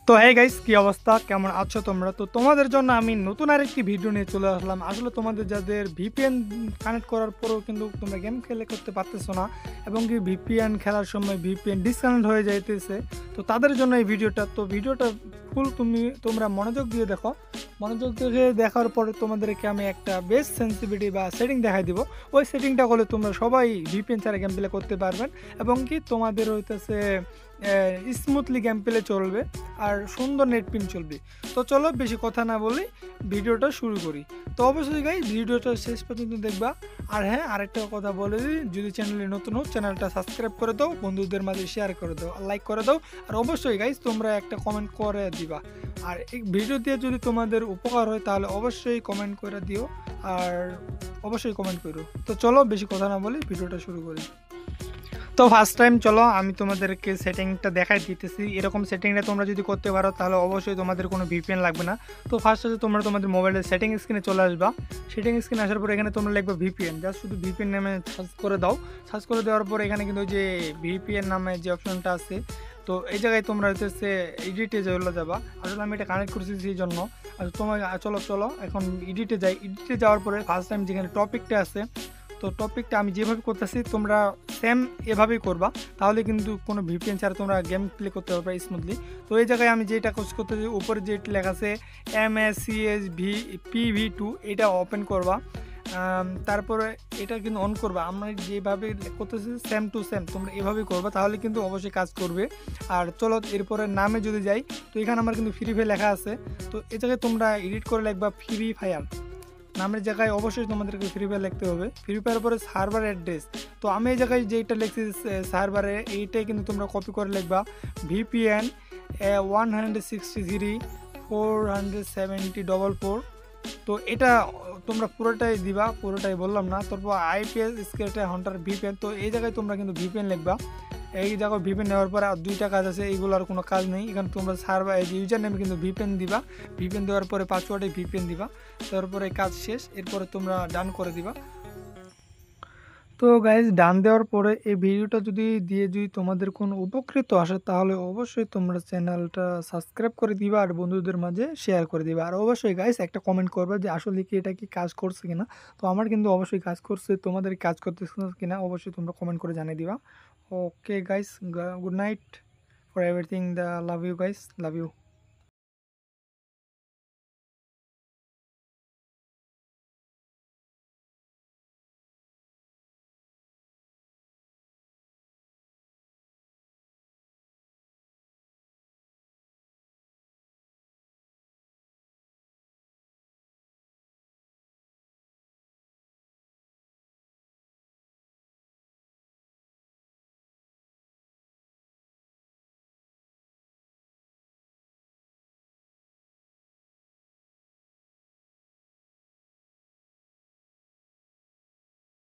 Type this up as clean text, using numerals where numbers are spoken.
তো গাইস, কি অবস্থা, কেমন আছো তোমরা? তো তোমাদের জন্য আমি নতুন আরেকটি ভিডিও নিয়ে চলে আসলাম। আসলে তোমাদের যাদের ভিপিএন কানেক্ট করার পরেও কিন্তু তোমরা গেম খেলে করতে পারতেছো না, এবং কি ভিপিএন খেলার সময় ভিপিএন ডিসকানেক্ট হয়ে যাইতেছে, তো তাদের জন্য এই ভিডিওটা। তো ভিডিওটা ফুল তোমরা মনোযোগ দিয়ে দেখো। মনোযোগ দিয়ে দেখার পরে তোমাদেরকে আমি একটা বেস্ট সেন্সিটিভিটি বা সেটিং দেখাই দিব। ওই সেটিংটা করলে তোমরা সবাই ভিপিএন ছাড়া গেম প্লে করতে পারবেন, এবং কি তোমাদের হইতেছে স্মুথলি গেম প্লে চলবে আর সুন্দর নেট পিন চলবে। তো চলো বেশি কথা না বলি, ভিডিওটা শুরু করি। তো অবশ্যই গাইস, ভিডিওটা শেষ পর্যন্ত দেখবা। আর হ্যাঁ, আরেকটা কথা বলে দিই, যদি চ্যানেলে নতুন হও চ্যানেলটা সাবস্ক্রাইব করে দাও, বন্ধুদের মাঝে শেয়ার করে দাও, লাইক করে দাও। আর অবশ্যই গাইস, তোমরা একটা কমেন্ট করে দিবা। আর এই ভিডিও দিয়ে যদি তোমাদের উপকার হয় তাহলে অবশ্যই কমেন্ট করে দিও, আর অবশ্যই কমেন্ট করো। তো চলো বেশি কথা না বলি, ভিডিওটা শুরু করি। তো ফার্স্ট টাইম চলো আমি তোমাদেরকে সেটিংটা দেখাই দিতেছি। এরকম সেটিংটা তোমরা যদি করতে পারো তাহলে অবশ্যই তোমাদের কোনো ভিপিএন লাগবে না। তো ফার্স্ট হচ্ছে তোমরা তোমাদের মোবাইলের সেটিং স্ক্রিনে চলে আসবা। সেটিং স্ক্রিনে আসার পর এখানে তোমরা লিখবে ভিপিএন, জাস্ট শুধু ভিপিএন নামে সার্চ করে দাও। সার্চ করে দেওয়ার পর এখানে কিন্তু ওই যে ভিপিএন নামে যে অপশনটা আছে, তো এই জায়গায় তোমরা হচ্ছে এডিটে চলে যাবা। আসলে আমি এটা কানেক্ট করছি সেই জন্য। আর তোমার চলো চলো এখন এডিটে যাই। এডিটে যাওয়ার পরে ফার্স্ট টাইম যেখানে টপিকটা আছে, তো টপিকটা আমি যেভাবে করতেছি তোমরা সেম এভাবেই করবা, তাহলে কিন্তু কোনো ভিপিএন ছাড়া তোমরা গেম প্লে করতে পারবে স্মুথলি। তো এই জায়গায় আমি যেটা কাজ করতেছি, উপরে যেটা লেখা আছে MSCSV PV2, এটা ওপেন করবা। তারপরে এটা কিন্তু অন করবা। আমরা যেভাবে করতেছি সেম টু সেম তোমরা এভাবেই করবা, তাহলে কিন্তু অবশ্যই কাজ করবে। আর চলো এরপরে নামে যদি যাই, তো এখানে আমার কিন্তু ফ্রি ফায়ার লেখা আছে। তো এই জায়গায় তোমরা এডিট করে লিখবা ফ্রি ফায়ার নামের জায়গায়। অবশ্যই তোমাদেরকে ফ্রি ফায়ার লিখতে হবে। ফ্রি ফায়ার পরে সার্ভার অ্যাড্রেস, তো আমি এই জায়গায় যেটা লিখছি সার্ভারে, এইটাই কিন্তু তোমরা কপি করে লিখবা VPN 163.470.4। তো এটা তোমরা পুরোটাই দিবা, পুরোটাই বললাম না। তারপর IPS স্কেলটা হান্টার VPN, তো এই জায়গায় তোমরা কিন্তু VPN লিখবা। এই জায়গায় ভিপিএন নেওয়ার পরে আর দুইটা কাজ আছে, এইগুলো আর কোনো কাজ নেই। এখানে তোমরা সার্ভার ইউজার নেমে কিন্তু ভিপিএন দিবা। ভিপিএন দেওয়ার পরে পাসওয়ার্ডে ভিপিএন দিবা। তারপরে কাজ শেষ, এরপরে তোমরা ডান করে দিবা। তো গাইজ, ডান দেওয়ার পরে এই ভিডিওটা যদি তোমাদের কোনো উপকৃত আসে তাহলে অবশ্যই তোমরা চ্যানেলটা সাবস্ক্রাইব করে দিবা আর বন্ধুদের মাঝে শেয়ার করে দিবা। আর অবশ্যই গাইজ একটা কমেন্ট করবে যে আসলে কি এটা কি কাজ করছে কিনা। তো আমার কিন্তু অবশ্যই কাজ করছে, তোমাদের কাজ করতেছে কিনা অবশ্যই তোমরা কমেন্ট করে জানিয়ে দিবা। Okay guys, good night for everything, the love you guys, love you.